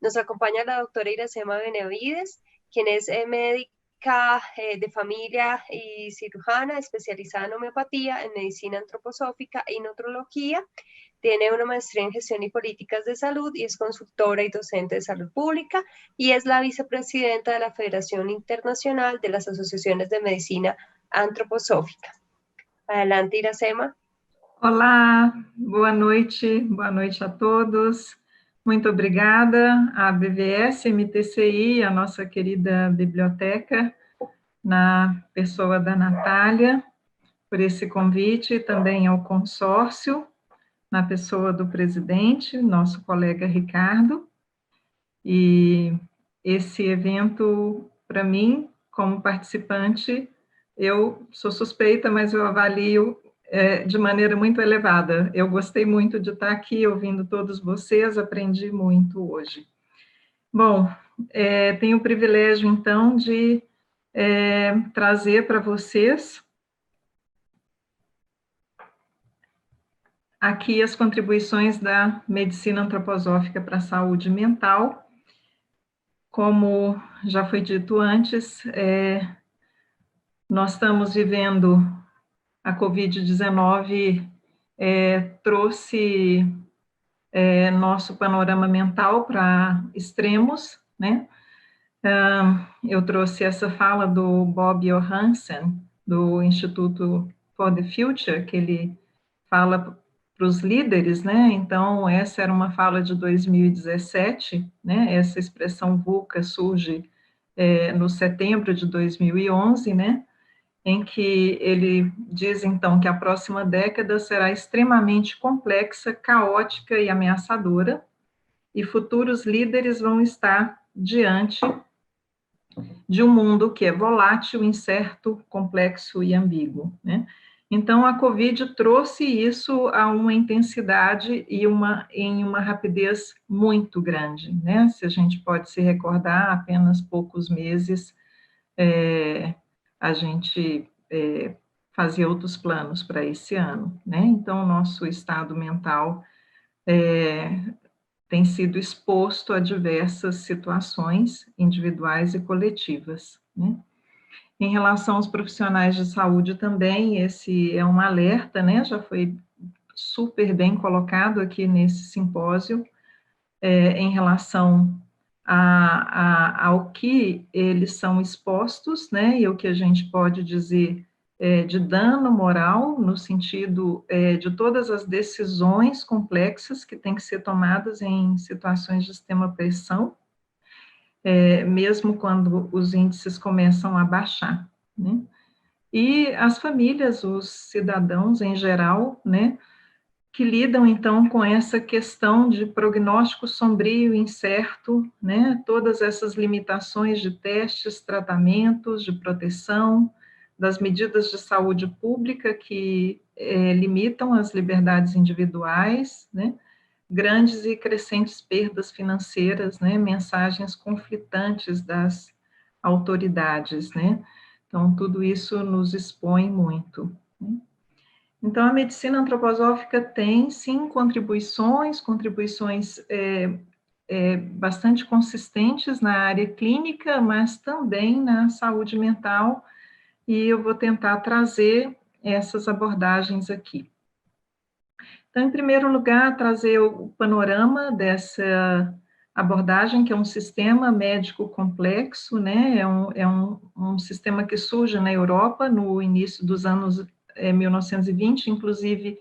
Nos acompaña la doctora Iracema Benavides, quien es médica de familia y cirujana especializada en homeopatía, en medicina antroposófica y nutrología. Tiene una maestría en gestión y políticas de salud y es consultora y docente de salud pública y es la vicepresidenta de la Federación Internacional de las Asociaciones de Medicina Antroposófica. Adelante, Iracema. Olá, boa noite a todos. Muito obrigada à BVS, MTCI, a nossa querida biblioteca, na pessoa da Natália, por esse convite, e também ao consórcio, na pessoa do presidente, nosso colega Ricardo. E esse evento, para mim, como participante, eu sou suspeita, mas eu avalio de maneira muito elevada. Eu gostei muito de estar aqui ouvindo todos vocês, aprendi muito hoje. Bom, tenho o privilégio, então, de trazer para vocês aqui as contribuições da medicina antroposófica para a saúde mental. Como já foi dito antes, nós estamos vivendo a Covid-19, trouxe nosso panorama mental para extremos, né? Eu trouxe essa fala do Bob Johansen, do Instituto for the Future, que ele fala para os líderes, né? Então, essa era uma fala de 2017, né? Essa expressão VUCA surge no setembro de 2011, né? Em que ele diz, então, que a próxima década será extremamente complexa, caótica e ameaçadora, e futuros líderes vão estar diante de um mundo que é volátil, incerto, complexo e ambíguo, né? Então, a Covid trouxe isso a uma intensidade e em uma rapidez muito grande, né? Se a gente pode se recordar, apenas poucos meses, a gente fazia outros planos para esse ano, né? Então, o nosso estado mental tem sido exposto a diversas situações individuais e coletivas, né? Em relação aos profissionais de saúde também, esse é um alerta, né? Já foi super bem colocado aqui nesse simpósio, em relação ao que eles são expostos, né? E o que a gente pode dizer de dano moral, no sentido de todas as decisões complexas que têm que ser tomadas em situações de extrema pressão, mesmo quando os índices começam a baixar, né? E as famílias, os cidadãos em geral, né, que lidam, então, com essa questão de prognóstico sombrio e incerto, né, todas essas limitações de testes, tratamentos, de proteção, das medidas de saúde pública que limitam as liberdades individuais, né, grandes e crescentes perdas financeiras, né, mensagens conflitantes das autoridades, né, então tudo isso nos expõe muito, né? Então, a medicina antroposófica tem, sim, contribuições bastante consistentes na área clínica, mas também na saúde mental, e eu vou tentar trazer essas abordagens aqui. Então, em primeiro lugar, trazer o panorama dessa abordagem, que é um sistema médico complexo, né? É um sistema que surge na Europa no início dos anos 1920, inclusive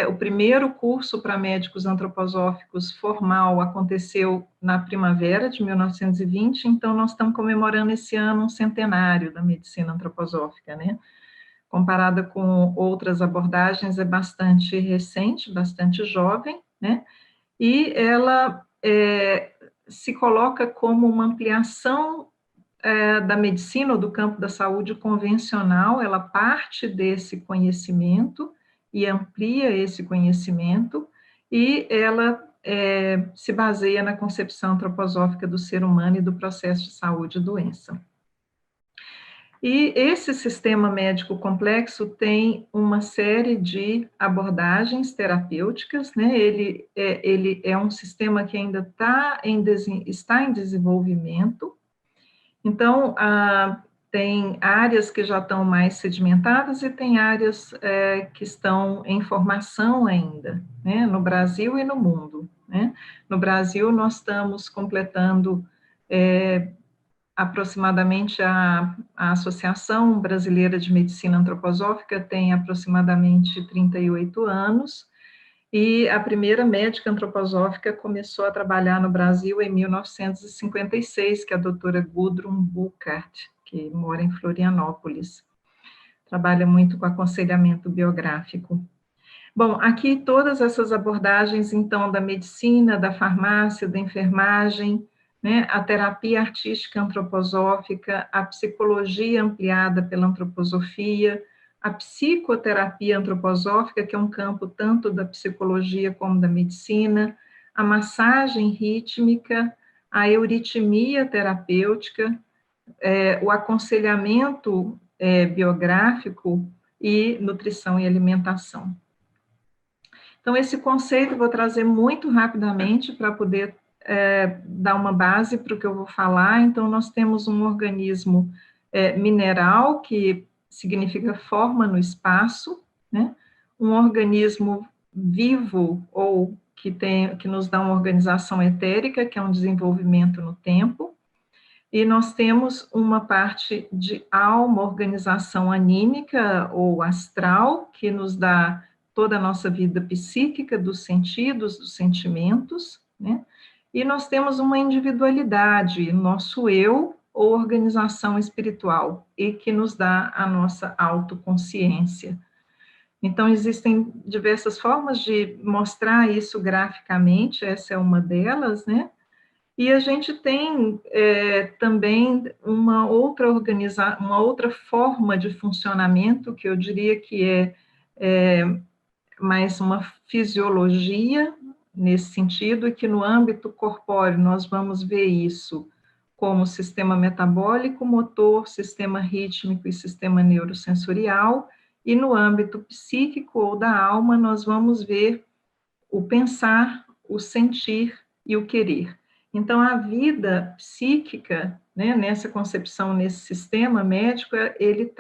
o primeiro curso para médicos antroposóficos formal aconteceu na primavera de 1920, então nós estamos comemorando esse ano um centenário da medicina antroposófica, né? Comparada com outras abordagens, é bastante recente, bastante jovem, né? E ela se coloca como uma ampliação da medicina ou do campo da saúde convencional, ela parte desse conhecimento e amplia esse conhecimento, e ela se baseia na concepção antroposófica do ser humano e do processo de saúde e doença. E esse sistema médico complexo tem uma série de abordagens terapêuticas, né? Ele é um sistema que ainda está em desenvolvimento. Então, tem áreas que já estão mais sedimentadas e tem áreas que estão em formação ainda, né? No Brasil e no mundo, né? No Brasil, nós estamos completando aproximadamente a Associação Brasileira de Medicina Antroposófica tem aproximadamente 38 anos, e a primeira médica antroposófica começou a trabalhar no Brasil em 1956, que é a doutora Gudrun Burkhardt, que mora em Florianópolis. Trabalha muito com aconselhamento biográfico. Bom, aqui todas essas abordagens, então, da medicina, da farmácia, da enfermagem, né, a terapia artística antroposófica, a psicologia ampliada pela antroposofia, a psicoterapia antroposófica, que é um campo tanto da psicologia como da medicina, a massagem rítmica, a euritmia terapêutica, o aconselhamento biográfico e nutrição e alimentação. Então, esse conceito eu vou trazer muito rapidamente para poder dar uma base para o que eu vou falar. Então, nós temos um organismo mineral, que significa forma no espaço, né? Um organismo vivo, ou que nos dá uma organização etérica, que é um desenvolvimento no tempo, e nós temos uma parte de alma, organização anímica ou astral, que nos dá toda a nossa vida psíquica, dos sentidos, dos sentimentos, né? E nós temos uma individualidade, nosso eu, ou organização espiritual, e que nos dá a nossa autoconsciência. Então, existem diversas formas de mostrar isso graficamente, essa é uma delas, né? E a gente tem também uma outra forma de funcionamento, que eu diria que é mais uma fisiologia nesse sentido, e que no âmbito corpóreo nós vamos ver isso como sistema metabólico, motor, sistema rítmico e sistema neurosensorial, e no âmbito psíquico ou da alma nós vamos ver o pensar, o sentir e o querer. Então, a vida psíquica, né, nessa concepção, nesse sistema médico, ele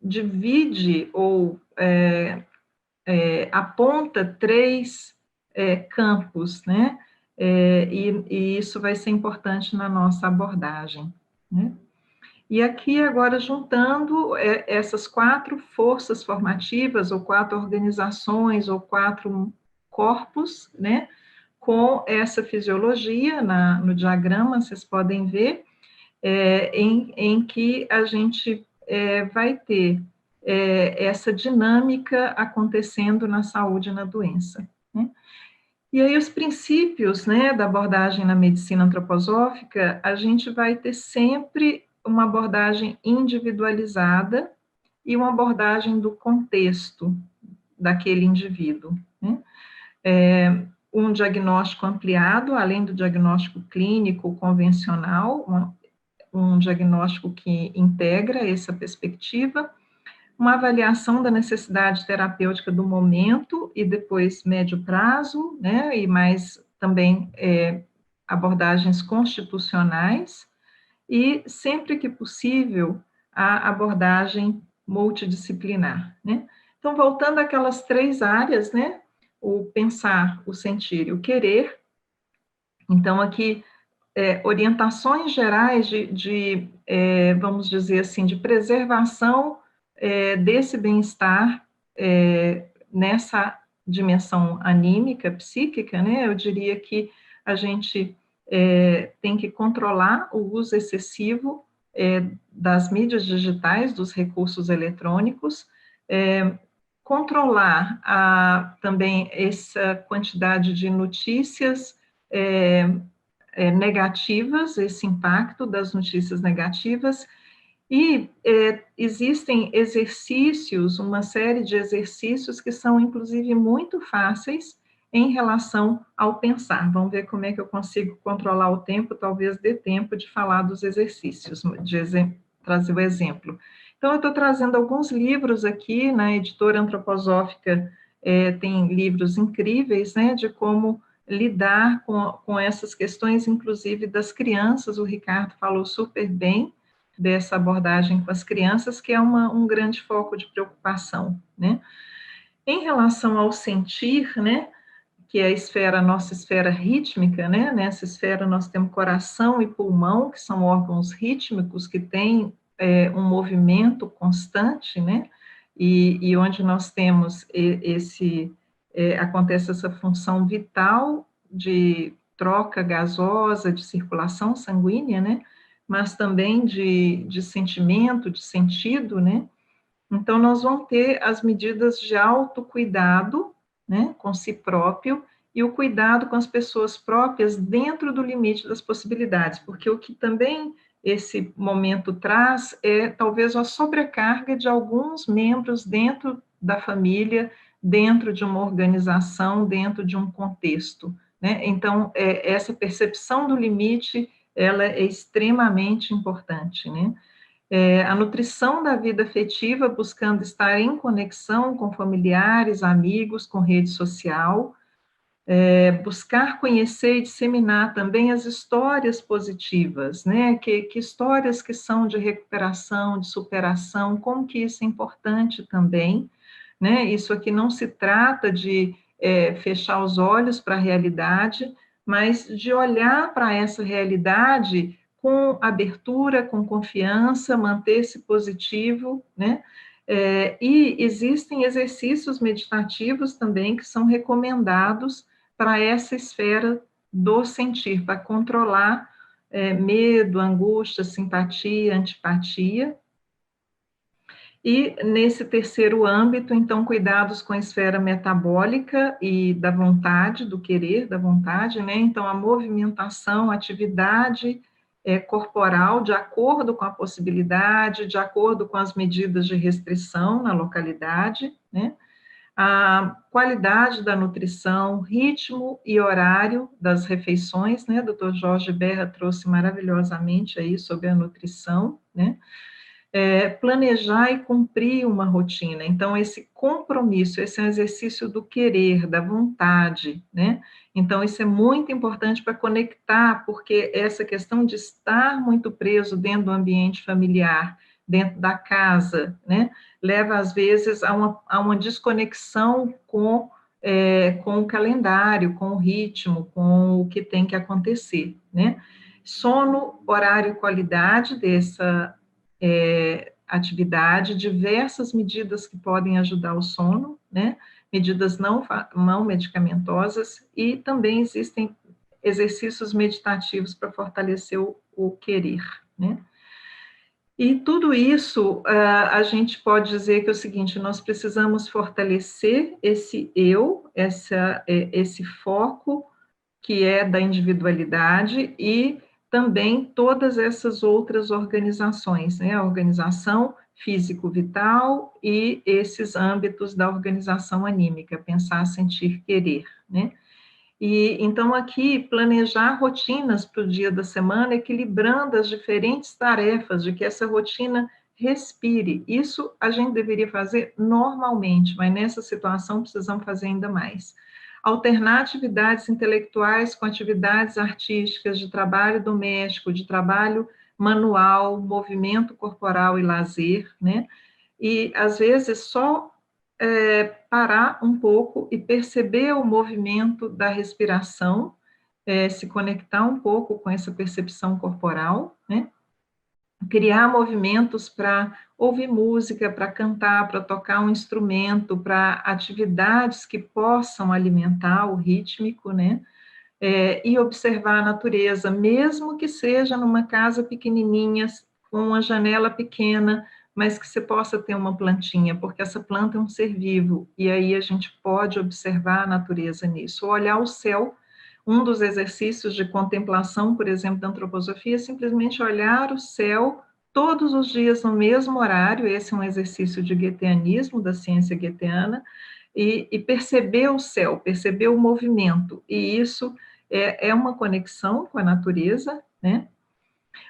divide ou aponta três campos, né? E isso vai ser importante na nossa abordagem, né? E aqui, agora, juntando essas quatro forças formativas, ou quatro organizações, ou quatro corpos, né, com essa fisiologia, no diagrama, vocês podem ver, em que a gente vai ter essa dinâmica acontecendo na saúde e na doença, né? E aí os princípios, né, da abordagem na medicina antroposófica, a gente vai ter sempre uma abordagem individualizada e uma abordagem do contexto daquele indivíduo, né? Um diagnóstico ampliado, além do diagnóstico clínico convencional, um diagnóstico que integra essa perspectiva, uma avaliação da necessidade terapêutica do momento e depois médio prazo, né, e mais também abordagens constitucionais, e sempre que possível a abordagem multidisciplinar, né. Então, voltando àquelas três áreas, né, o pensar, o sentir e o querer, então aqui orientações gerais vamos dizer assim, de preservação desse bem-estar nessa dimensão anímica, psíquica, né? Eu diria que a gente tem que controlar o uso excessivo das mídias digitais, dos recursos eletrônicos, controlar também essa quantidade de notícias negativas, esse impacto das notícias negativas, e existem exercícios, uma série de exercícios que são, inclusive, muito fáceis em relação ao pensar. Vamos ver como é que eu consigo controlar o tempo, talvez dê tempo de falar dos exercícios, trazer o exemplo. Então, eu estou trazendo alguns livros aqui, na editora antroposófica tem livros incríveis, né, de como lidar com essas questões, inclusive das crianças. O Ricardo falou super bem dessa abordagem com as crianças, que é um grande foco de preocupação, né. Em relação ao sentir, né, que é a nossa esfera rítmica, né, nessa esfera nós temos coração e pulmão, que são órgãos rítmicos que têm um movimento constante, né, e onde nós temos acontece essa função vital de troca gasosa, de circulação sanguínea, né, mas também de sentimento, de sentido, né. Então, nós vamos ter as medidas de autocuidado, né, com si próprio, e o cuidado com as pessoas próprias dentro do limite das possibilidades, porque o que também esse momento traz é talvez a sobrecarga de alguns membros dentro da família, dentro de uma organização, dentro de um contexto, né? Então, essa percepção do limite, ela é extremamente importante, né? A nutrição da vida afetiva, buscando estar em conexão com familiares, amigos, com rede social, buscar conhecer e disseminar também as histórias positivas, né, que histórias que são de recuperação, de superação, como que isso é importante também, né, isso aqui não se trata de fechar os olhos para a realidade, mas de olhar para essa realidade com abertura, com confiança, manter-se positivo, né? E existem exercícios meditativos também que são recomendados para essa esfera do sentir, para controlar medo, angústia, simpatia, antipatia. E nesse terceiro âmbito, então, cuidados com a esfera metabólica e da vontade, do querer, da vontade, né? Então, a movimentação, a atividade corporal, de acordo com a possibilidade, de acordo com as medidas de restrição na localidade, né? A qualidade da nutrição, ritmo e horário das refeições, né? Dr. Jorge Berra trouxe maravilhosamente aí sobre a nutrição, né? Planejar e cumprir uma rotina. Então, esse compromisso, esse é um exercício do querer, da vontade, né? Então, isso é muito importante para conectar, porque essa questão de estar muito preso dentro do ambiente familiar, dentro da casa, né? Leva, às vezes, a uma desconexão com o calendário, com o ritmo, com o que tem que acontecer, né? Sono, horário e qualidade dessa atividade, diversas medidas que podem ajudar o sono, né? Medidas não medicamentosas, e também existem exercícios meditativos para fortalecer o querer, né? E tudo isso, a gente pode dizer que é o seguinte: nós precisamos fortalecer esse eu, esse foco que é da individualidade, e também todas essas outras organizações, né? A organização físico-vital e esses âmbitos da organização anímica, pensar, sentir, querer, né? E então aqui planejar rotinas para o dia da semana, equilibrando as diferentes tarefas, de que essa rotina respire. Isso a gente deveria fazer normalmente, mas nessa situação precisamos fazer ainda mais. Alternar atividades intelectuais com atividades artísticas, de trabalho doméstico, de trabalho manual, movimento corporal e lazer, né? E às vezes só parar um pouco e perceber o movimento da respiração, se conectar um pouco com essa percepção corporal, né? Criar movimentos para ouvir música, para cantar, para tocar um instrumento, para atividades que possam alimentar o rítmico, né? E observar a natureza, mesmo que seja numa casa pequenininha, com uma janela pequena, mas que você possa ter uma plantinha, porque essa planta é um ser vivo, e aí a gente pode observar a natureza nisso. Olhar o céu, um dos exercícios de contemplação, por exemplo, da antroposofia, é simplesmente olhar o céu todos os dias no mesmo horário. Esse é um exercício de goetheanismo, da ciência goetheana, e perceber o céu, perceber o movimento, e isso é uma conexão com a natureza, né?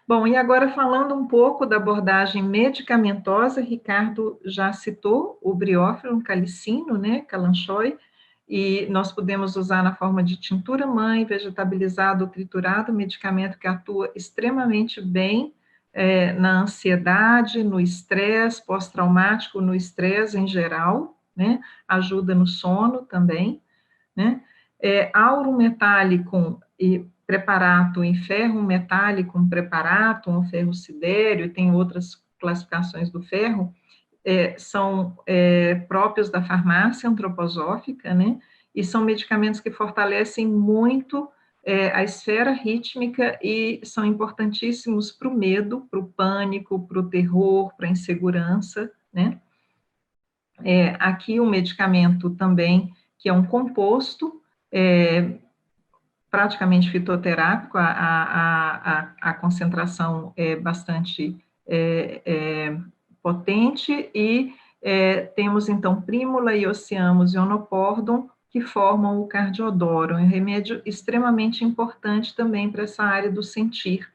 Bom, e agora falando um pouco da abordagem medicamentosa, Ricardo já citou o briófilo calicino, né, Kalanchoe, e nós podemos usar na forma de tintura-mãe, vegetabilizado ou triturado, medicamento que atua extremamente bem na ansiedade, no estresse pós-traumático, no estresse em geral, né, ajuda no sono também, né, auro metálico e preparato em ferro metálico, preparato, um ferro sidéreo, e tem outras classificações do ferro, são próprios da farmácia antroposófica, né? E são medicamentos que fortalecem muito a esfera rítmica e são importantíssimos para o medo, para o pânico, para o terror, para a insegurança, né? Aqui um medicamento também, que é um composto, praticamente fitoterápico, a concentração é bastante potente, e temos então prímula e ociamos e onopordon, que formam o cardiodoro, um remédio extremamente importante também para essa área do sentir.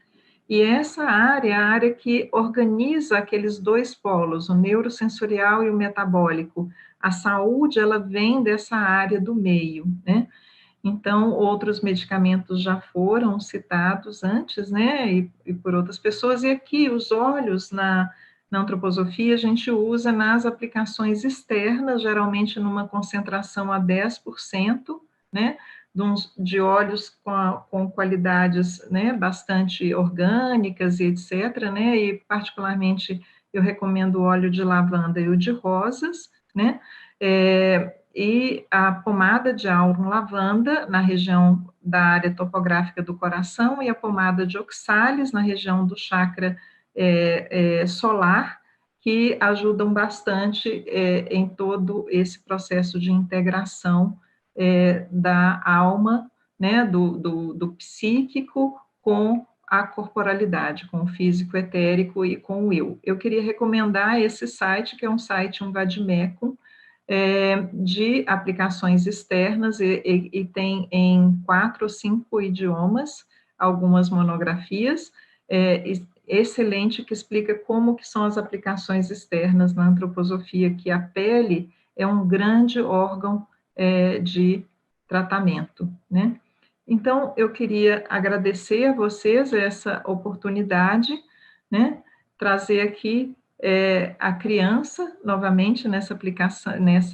E essa área é a área que organiza aqueles dois polos, o neurosensorial e o metabólico. A saúde, ela vem dessa área do meio, né? Então, outros medicamentos já foram citados antes, né, e por outras pessoas, e aqui os óleos na antroposofia a gente usa nas aplicações externas, geralmente numa concentração a 10%, né, de óleos com qualidades, né, bastante orgânicas e etc., né, e particularmente eu recomendo o óleo de lavanda e o de rosas, né, e a pomada de aurum lavanda na região da área topográfica do coração, e a pomada de oxalis na região do chakra solar, que ajudam bastante em todo esse processo de integração da alma, né, do psíquico com a corporalidade, com o físico etérico e com o eu. Eu queria recomendar esse site, que é um site, um vademecum, de aplicações externas, e tem em 4 ou 5 idiomas, algumas monografias, excelente, que explica como que são as aplicações externas na antroposofia, que a pele é um grande órgão de tratamento, né? Então, eu queria agradecer a vocês essa oportunidade, né, trazer aqui a criança, novamente, nessa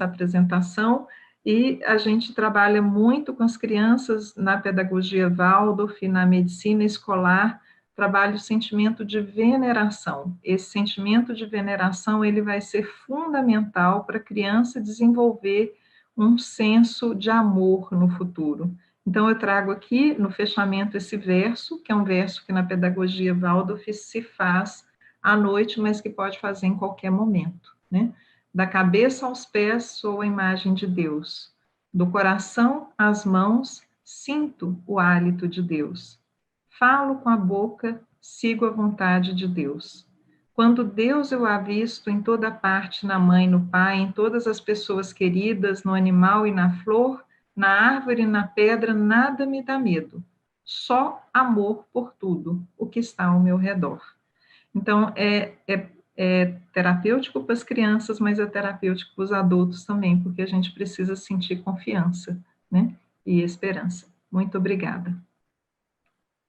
apresentação, e a gente trabalha muito com as crianças na pedagogia Waldorf, na medicina escolar, trabalha o sentimento de veneração. Esse sentimento de veneração, ele vai ser fundamental para a criança desenvolver um senso de amor no futuro. Então, eu trago aqui, no fechamento, esse verso, que é um verso que na pedagogia Waldorf se faz à noite, mas que pode fazer em qualquer momento, né? Da cabeça aos pés sou a imagem de Deus, do coração às mãos sinto o hálito de Deus, falo com a boca, sigo a vontade de Deus. Quando Deus eu avisto em toda parte, na mãe, no pai, em todas as pessoas queridas, no animal e na flor, na árvore e na pedra, nada me dá medo, só amor por tudo o que está ao meu redor. Então, é terapêutico para as crianças, mas é terapêutico para os adultos também, porque a gente precisa sentir confiança, né, e esperança. Muito obrigada.